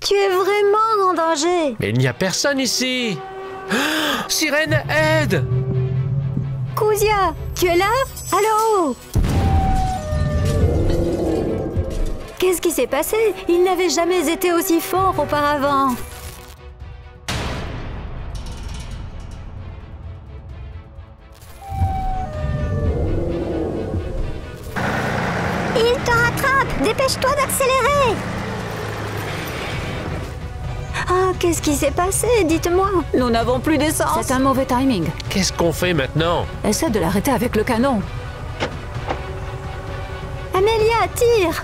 Tu es vraiment en danger. Mais il n'y a personne ici. Ah, Sirène, aide! Kuzia, tu es là? Allô? Qu'est-ce qui s'est passé? Il n'avait jamais été aussi fort auparavant. Il te rattrape! Dépêche-toi d'accélérer! Ah, qu'est-ce qui s'est passé? Dites-moi. Nous n'avons plus d'essence. C'est un mauvais timing. Qu'est-ce qu'on fait maintenant? Essaie de l'arrêter avec le canon. Amélia, tire!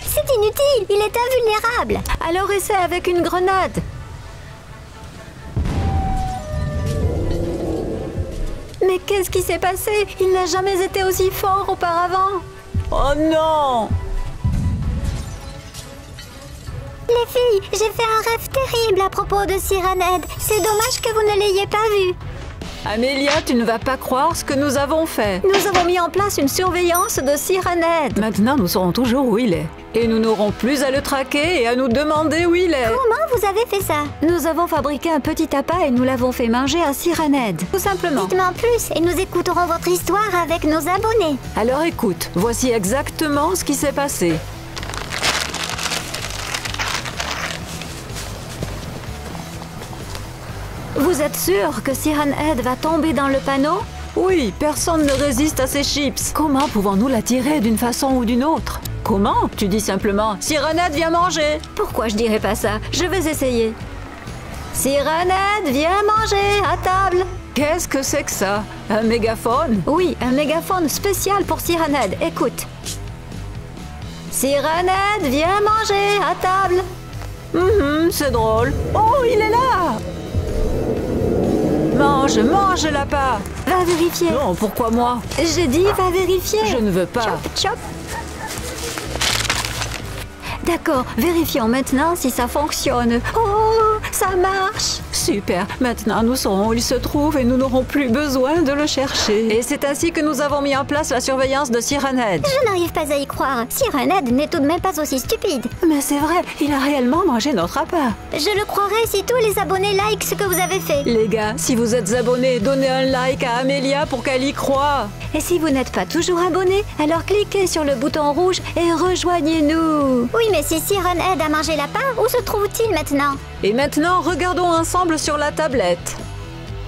C'est inutile! Il est invulnérable! Alors essaie avec une grenade. Mais qu'est-ce qui s'est passé? Il n'a jamais été aussi fort auparavant. Oh non! Les filles, j'ai fait un rêve terrible à propos de Sirène. C'est dommage que vous ne l'ayez pas vu. Amélia, tu ne vas pas croire ce que nous avons fait. Nous avons mis en place une surveillance de Sirène. Maintenant, nous saurons toujours où il est. Et nous n'aurons plus à le traquer et à nous demander où il est. Comment vous avez fait ça? Nous avons fabriqué un petit appât et nous l'avons fait manger à Sirène. Tout simplement. Dites-moi plus et nous écouterons votre histoire avec nos abonnés. Alors écoute, voici exactement ce qui s'est passé. Vous êtes sûr que Sirène va tomber dans le panneau? Oui, personne ne résiste à ces chips. Comment pouvons-nous l'attirer d'une façon ou d'une autre? Comment? Tu dis simplement « Sirenette, viens manger !» Pourquoi je dirais pas ça? Je vais essayer. Sirène, viens manger à table. Qu'est-ce que c'est que ça? Un mégaphone? Oui, un mégaphone spécial pour Sirène. Écoute. Sirène, viens manger à table. C'est drôle. Oh, il est là! Mange, mange le lapin! Va vérifier. Non, pourquoi moi? J'ai dit va vérifier. Je ne veux pas. Chop, chop. D'accord, vérifions maintenant si ça fonctionne. Oh, ça marche. Super, maintenant nous saurons où il se trouve et nous n'aurons plus besoin de le chercher. Et c'est ainsi que nous avons mis en place la surveillance de Sirène. Je n'arrive pas à y croire. Sirène n'est tout de même pas aussi stupide. Mais c'est vrai, il a réellement mangé notre appât. Je le croirais si tous les abonnés likent ce que vous avez fait. Les gars, si vous êtes abonnés, donnez un like à Amélia pour qu'elle y croie. Et si vous n'êtes pas toujours abonné, alors cliquez sur le bouton rouge et rejoignez-nous. Oui, mais si Sirène a mangé lapin, où se trouve-t-il maintenant? Et maintenant, regardons ensemble sur la tablette.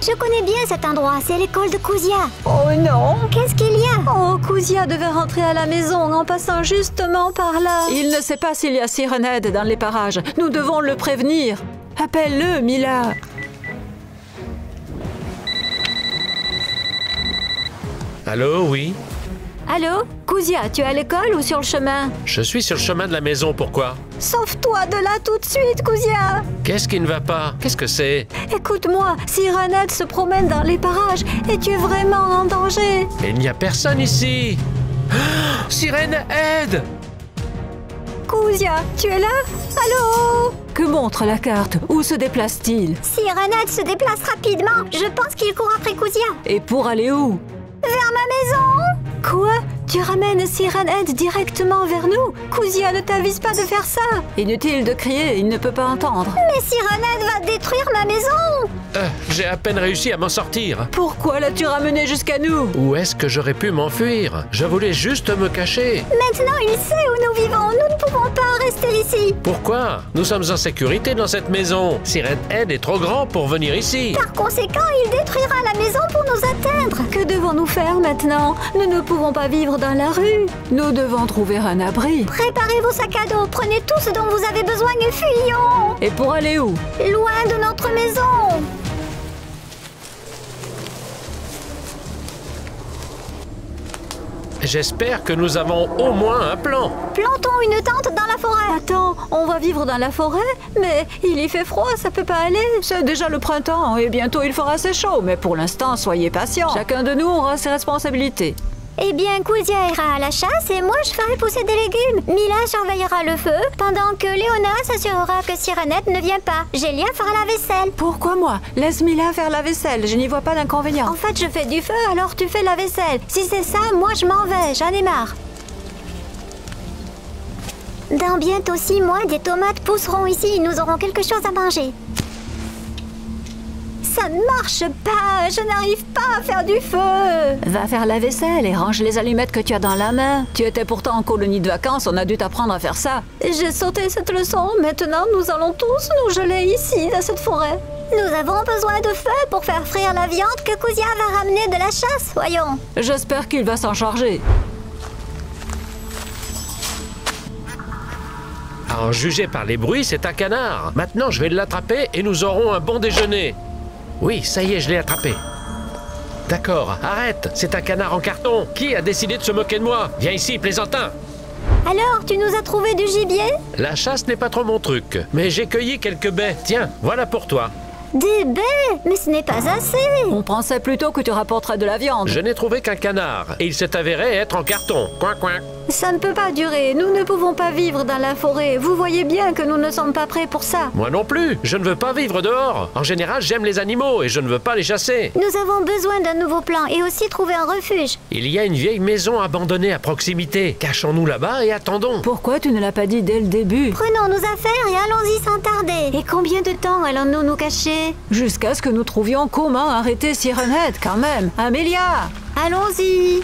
Je connais bien cet endroit, c'est l'école de Kuzia. Oh non! Qu'est-ce qu'il y a? Oh, Kuzia devait rentrer à la maison en passant justement par là. Il ne sait pas s'il y a Sirène dans les parages. Nous devons le prévenir. Appelle-le, Mila. Allô, oui? Allô? Kuzia, tu es à l'école ou sur le chemin? Je suis sur le chemin de la maison, pourquoi? Sauve-toi de là tout de suite, Kuzia! Qu'est-ce qui ne va pas? Qu'est-ce que c'est? Écoute-moi, Sirène se promène dans les parages et tu es vraiment en danger. Mais il n'y a personne ici! Ah, Sirène, aide! Kuzia, tu es là? Allô? Que montre la carte? Où se déplace-t-il? Sirène se déplace rapidement. Je pense qu'il court après Kuzia. Et pour aller où? Vers ma maison. Quoi? Tu ramènes Sirène directement vers nous? Kuzia ne t'avise pas de faire ça. Inutile de crier, il ne peut pas entendre. Mais Sirène va détruire ma maison. J'ai à peine réussi à m'en sortir. Pourquoi l'as-tu ramené jusqu'à nous? Où est-ce que j'aurais pu m'enfuir? Je voulais juste me cacher. Maintenant, il sait où nous vivons. Nous ne pouvons pas rester ici. Pourquoi? Nous sommes en sécurité dans cette maison. Sirène est trop grand pour venir ici. Par conséquent, il détruira la maison pour nous atteindre. Que devons-nous faire maintenant? Nous ne pouvons pas vivre dans la rue. Nous devons trouver un abri. Préparez vos sacs à dos. Prenez tout ce dont vous avez besoin et fuyons. Et pour aller où? Loin de notre maison. J'espère que nous avons au moins un plan. Plantons une tente dans la forêt. Attends, on va vivre dans la forêt? Mais il y fait froid, ça peut pas aller. C'est déjà le printemps et bientôt il fera assez chaud. Mais pour l'instant, soyez patients. Chacun de nous aura ses responsabilités. Eh bien, Kuzia ira à la chasse et moi je ferai pousser des légumes. Mila surveillera le feu, pendant que Léona s'assurera que Sirenette ne vient pas. Gélia fera la vaisselle. Pourquoi moi? Laisse Mila faire la vaisselle, je n'y vois pas d'inconvénient. En fait, je fais du feu, alors tu fais la vaisselle. Si c'est ça, moi je m'en vais, j'en ai marre. Dans bientôt 6 mois, des tomates pousseront ici et nous aurons quelque chose à manger. Ça ne marche pas, je n'arrive pas à faire du feu. Va faire la vaisselle et range les allumettes que tu as dans la main. Tu étais pourtant en colonie de vacances, on a dû t'apprendre à faire ça. J'ai sauté cette leçon, maintenant nous allons tous nous geler ici, dans cette forêt. Nous avons besoin de feu pour faire frire la viande que Kuzia va ramener de la chasse, voyons. J'espère qu'il va s'en charger. À en juger par les bruits, c'est un canard. Maintenant, je vais l'attraper et nous aurons un bon déjeuner. Oui, ça y est, je l'ai attrapé. D'accord, arrête, c'est un canard en carton. Qui a décidé de se moquer de moi? Viens ici, plaisantin. Alors, tu nous as trouvé du gibier? La chasse n'est pas trop mon truc, mais j'ai cueilli quelques baies. Tiens, voilà pour toi. Des baies? Mais ce n'est pas assez. On pensait plutôt que tu rapporterais de la viande. Je n'ai trouvé qu'un canard, et il s'est avéré être en carton. Coin, coin. Ça ne peut pas durer, nous ne pouvons pas vivre dans la forêt. Vous voyez bien que nous ne sommes pas prêts pour ça. Moi non plus, je ne veux pas vivre dehors. En général, j'aime les animaux et je ne veux pas les chasser. Nous avons besoin d'un nouveau plan et aussi trouver un refuge. Il y a une vieille maison abandonnée à proximité. Cachons-nous là-bas et attendons. Pourquoi tu ne l'as pas dit dès le début? Prenons nos affaires et allons-y sans tarder. Et combien de temps allons-nous nous cacher? Jusqu'à ce que nous trouvions comment arrêter Sirenette, quand même. Amelia! Allons-y.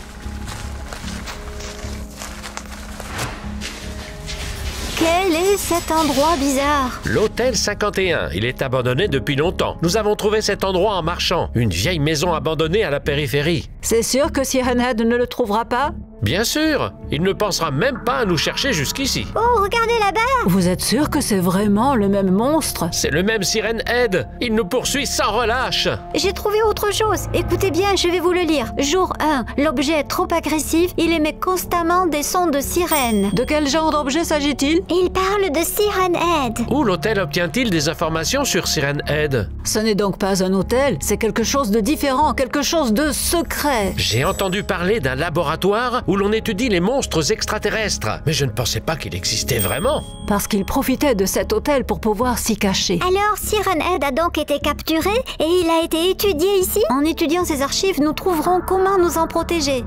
Quel est cet endroit bizarre? L'hôtel 51. Il est abandonné depuis longtemps. Nous avons trouvé cet endroit en marchant. Une vieille maison abandonnée à la périphérie. C'est sûr que Sirenhead ne le trouvera pas? Bien sûr. Il ne pensera même pas à nous chercher jusqu'ici. Oh, regardez là-bas. Vous êtes sûr que c'est vraiment le même monstre? C'est le même Sirenhead. Il nous poursuit sans relâche. J'ai trouvé autre chose. Écoutez bien, je vais vous le lire. Jour 1. L'objet est trop agressif. Il émet constamment des sons de sirène. De quel genre d'objet s'agit-il? Il parle de Sirenhead. Où l'hôtel obtient-il des informations sur Sirenhead? Ce n'est donc pas un hôtel, c'est quelque chose de différent, quelque chose de secret. J'ai entendu parler d'un laboratoire où l'on étudie les monstres extraterrestres, mais je ne pensais pas qu'il existait vraiment. Parce qu'il profitait de cet hôtel pour pouvoir s'y cacher. Alors Sirenhead a donc été capturé et il a été étudié ici? En étudiant ces archives, nous trouverons comment nous en protéger.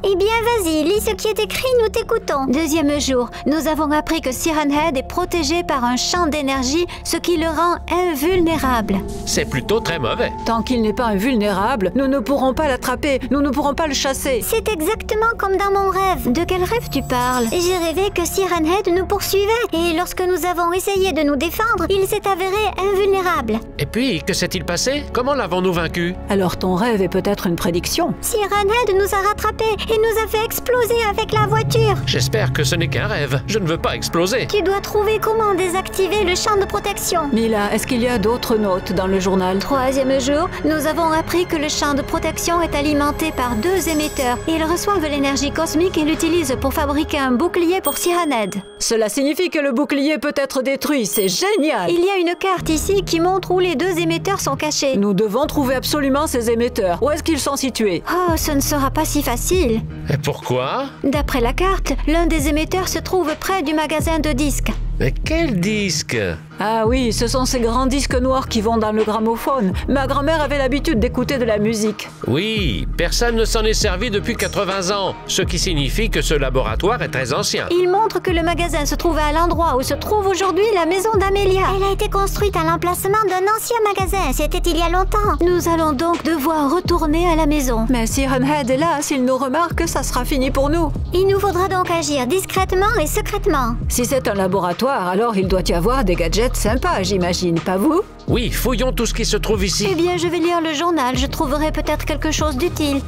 Eh bien, vas-y, lis ce qui est écrit, nous t'écoutons. Deuxième jour, nous avons appris que Sirenhead est protégé par un champ d'énergie, ce qui le rend invulnérable. C'est plutôt très mauvais. Tant qu'il n'est pas invulnérable, nous ne pourrons pas l'attraper, nous ne pourrons pas le chasser. C'est exactement comme dans mon rêve. De quel rêve tu parles? J'ai rêvé que Sirenhead nous poursuivait et lorsque nous avons essayé de nous défendre, il s'est avéré invulnérable. Et puis, que s'est-il passé? Comment l'avons-nous vaincu? Alors ton rêve est peut-être une prédiction. Sirenhead nous a rattrapés et nous a fait exploser avec la voiture. J'espère que ce n'est qu'un rêve. Je ne veux pas exploser. Tu dois trouver comment désactiver le champ de protection. Mila, est-ce qu'il y a d'autres notes dans le journal? Troisième jour, nous avons appris que le champ de protection est alimenté par 2 émetteurs. Ils reçoivent l'énergie cosmique et l'utilisent pour fabriquer un bouclier pour Sirenhead. Cela signifie que le bouclier peut être détruit, c'est génial! Il y a une carte ici qui montre où les 2 émetteurs sont cachés. Nous devons trouver absolument ces émetteurs. Où est-ce qu'ils sont situés? Oh, ce ne sera pas si facile. Et pourquoi? D'après la carte, l'un des émetteurs se trouve près du magasin de disques. Mais quel disque? Ah oui, ce sont ces grands disques noirs qui vont dans le gramophone. Ma grand-mère avait l'habitude d'écouter de la musique. Oui, personne ne s'en est servi depuis 80 ans, ce qui signifie que ce laboratoire est très ancien. Il montre que le magasin se trouve à l'endroit où se trouve aujourd'hui la maison d'Amelia. Elle a été construite à l'emplacement d'un ancien magasin, c'était il y a longtemps. Nous allons donc devoir retourner à la maison. Mais Sirenhead est là, s'il nous remarque, ça sera fini pour nous. Il nous faudra donc agir discrètement et secrètement. Si c'est un laboratoire, alors il doit y avoir des gadgets sympas, j'imagine, pas vous? Oui, fouillons tout ce qui se trouve ici. Eh bien, je vais lire le journal, je trouverai peut-être quelque chose d'utile.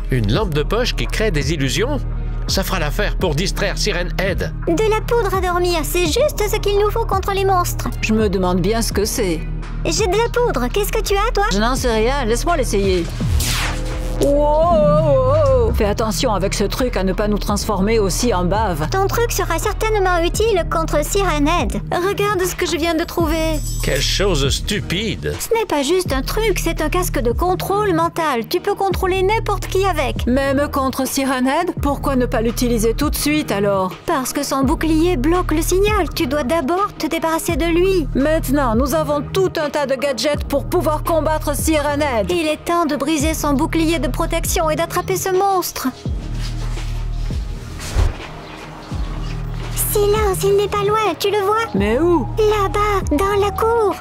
Une lampe de poche qui crée des illusions? Ça fera l'affaire pour distraire Sirenhead. De la poudre à dormir, c'est juste ce qu'il nous faut contre les monstres. Je me demande bien ce que c'est. J'ai de la poudre, qu'est-ce que tu as, toi? Je n'en sais rien, laisse-moi l'essayer. Wow! Oh, fais attention avec ce truc à ne pas nous transformer aussi en bave. Ton truc sera certainement utile contre Sirenhead. Regarde ce que je viens de trouver. Quelle chose stupide! Ce n'est pas juste un truc, c'est un casque de contrôle mental. Tu peux contrôler n'importe qui avec. Même contre Sirenhead, pourquoi ne pas l'utiliser tout de suite alors? Parce que son bouclier bloque le signal. Tu dois d'abord te débarrasser de lui. Maintenant, nous avons tout un tas de gadgets pour pouvoir combattre Sirenhead. Il est temps de briser son bouclier de protection et d'attraper ce monstre. Silence, il n'est pas loin, tu le vois? Mais où? Là-bas, dans la cour.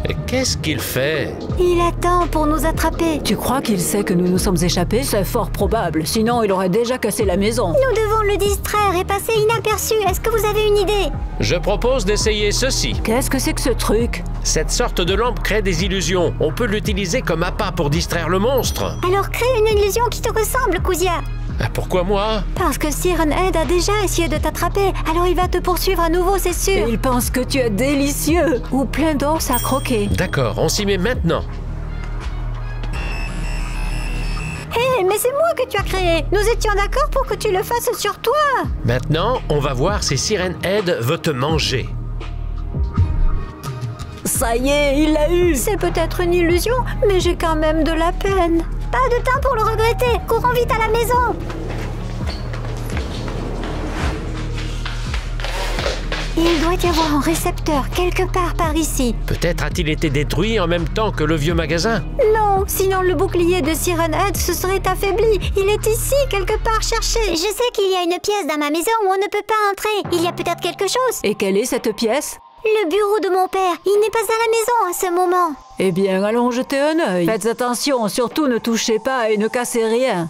Et qu'est-ce qu'il fait? Il attend pour nous attraper. Tu crois qu'il sait que nous nous sommes échappés? C'est fort probable, sinon il aurait déjà cassé la maison. Nous devons le distraire et passer inaperçu. Est-ce que vous avez une idée? Je propose d'essayer ceci. Qu'est-ce que c'est que ce truc? Cette sorte de lampe crée des illusions. On peut l'utiliser comme appât pour distraire le monstre. Alors crée une illusion qui te ressemble, Kuzia. Ah, pourquoi moi? Parce que Sirenhead a déjà essayé de t'attraper. Alors il va te poursuivre à nouveau, c'est sûr. Et il pense que tu es délicieux. Ou plein d'os à croquer. D'accord, on s'y met maintenant. Hé, mais c'est moi que tu as créé. Nous étions d'accord pour que tu le fasses sur toi. Maintenant, on va voir si Sirenhead veut te manger. Ça y est, il l'a eu. C'est peut-être une illusion, mais j'ai quand même de la peine. Pas de temps pour le regretter. Courons vite à la maison. Il doit y avoir un récepteur quelque part par ici. Peut-être a-t-il été détruit en même temps que le vieux magasin? Non, sinon le bouclier de Sirenhead se serait affaibli. Il est ici quelque part, cherché. Je sais qu'il y a une pièce dans ma maison où on ne peut pas entrer. Il y a peut-être quelque chose. Et quelle est cette pièce? Le bureau de mon père. Il n'est pas à la maison à ce moment. Eh bien, allons jeter un œil. Faites attention, surtout ne touchez pas et ne cassez rien.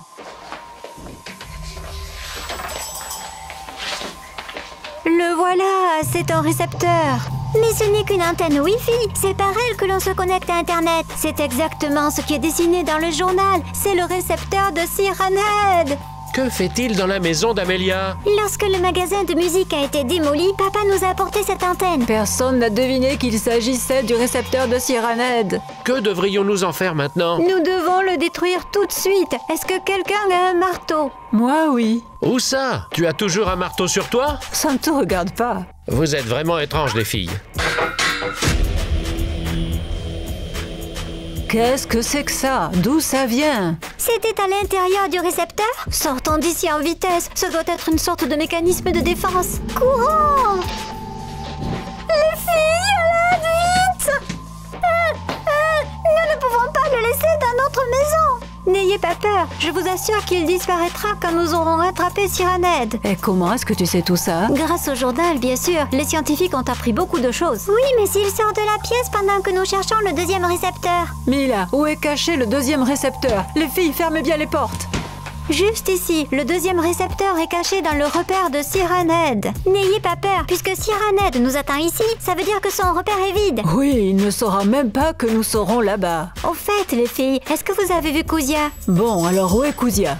Le voilà, c'est un récepteur. Mais ce n'est qu'une antenne Wi-Fi. C'est par elle que l'on se connecte à Internet. C'est exactement ce qui est dessiné dans le journal. C'est le récepteur de Sirenhead. Que fait-il dans la maison d'Amelia? Lorsque le magasin de musique a été démoli, papa nous a apporté cette antenne. Personne n'a deviné qu'il s'agissait du récepteur de Sirenhead. Que devrions-nous en faire maintenant? Nous devons le détruire tout de suite. Est-ce que quelqu'un a un marteau? Moi, oui. Où ça? Tu as toujours un marteau sur toi? Ça ne te regarde pas. Vous êtes vraiment étranges, les filles. Qu'est-ce que c'est que ça? D'où ça vient? C'était à l'intérieur du récepteur? Sortons d'ici en vitesse. Ce doit être une sorte de mécanisme de défense. Courons! Les filles, à l'aide, vite! Nous ne pouvons pas le laisser dans notre maison. N'ayez pas peur. Je vous assure qu'il disparaîtra quand nous aurons rattrapé Sirenhead. Et comment est-ce que tu sais tout ça? Grâce au journal, bien sûr. Les scientifiques ont appris beaucoup de choses. Oui, mais s'il sort de la pièce pendant que nous cherchons le deuxième récepteur. Mila, où est caché le deuxième récepteur? Les filles, fermez bien les portes. Juste ici, le deuxième récepteur est caché dans le repère de Sirenhead. N'ayez pas peur, puisque Sirenhead nous attend ici, ça veut dire que son repère est vide. Oui, il ne saura même pas que nous serons là-bas. Au fait, les filles, est-ce que vous avez vu Kuzia? Bon, alors où est Kuzia?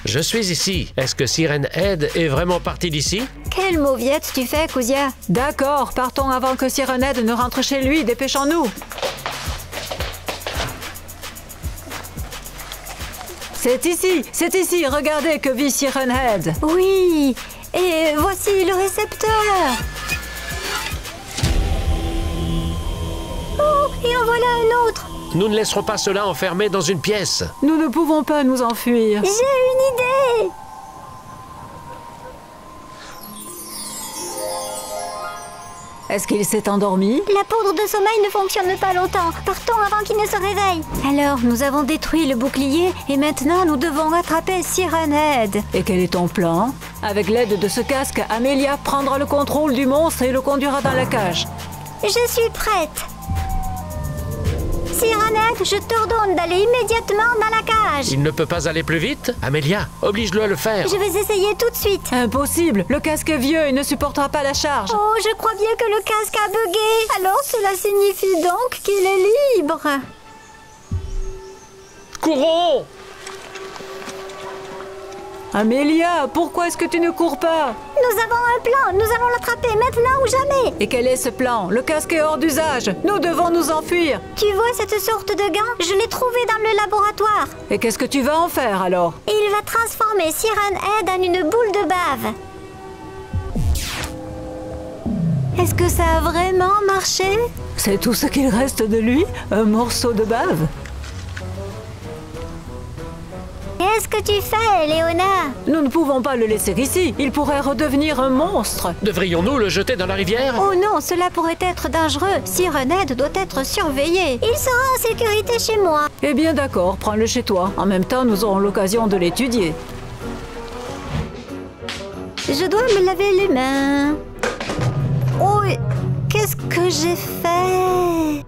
Je suis ici. Est-ce que Sirenhead est vraiment parti d'ici? Quelle mauviette tu fais, Kuzia? D'accord, partons avant que Sirenhead ne rentre chez lui, dépêchons-nous. C'est ici, regardez que vit Sirenhead. Oui, et voici le récepteur. Oh, et en voilà un autre. Nous ne laisserons pas cela enfermé dans une pièce. Nous ne pouvons pas nous enfuir. J'ai une idée. Est-ce qu'il s'est endormi? La poudre de sommeil ne fonctionne pas longtemps. Partons avant qu'il ne se réveille. Alors, nous avons détruit le bouclier et maintenant nous devons rattraper Sirenhead. Et quel est ton plan? Avec l'aide de ce casque, Amelia prendra le contrôle du monstre et le conduira dans la cage. Je suis prête. Sirenhead, je t'ordonne d'aller immédiatement dans la cage. Il ne peut pas aller plus vite? Amelia, oblige-le à le faire. Je vais essayer tout de suite. Impossible, le casque est vieux et ne supportera pas la charge. Oh, je crois bien que le casque a bugué. Alors cela signifie donc qu'il est libre. Courons! Amélia, pourquoi est-ce que tu ne cours pas? Nous avons un plan, nous allons l'attraper maintenant ou jamais. Et quel est ce plan? Le casque est hors d'usage. Nous devons nous enfuir. Tu vois cette sorte de gant? Je l'ai trouvé dans le laboratoire. Et qu'est-ce que tu vas en faire alors? Il va transformer Sirenhead en une boule de bave. Est-ce que ça a vraiment marché? C'est tout ce qu'il reste de lui? Un morceau de bave? Qu'est-ce que tu fais, Léona? Nous ne pouvons pas le laisser ici. Il pourrait redevenir un monstre. Devrions-nous le jeter dans la rivière? Oh non, cela pourrait être dangereux. Sirenhead doit être surveillé. Il sera en sécurité chez moi. Eh bien d'accord, prends-le chez toi. En même temps, nous aurons l'occasion de l'étudier. Je dois me laver les mains. Oh, qu'est-ce que j'ai fait?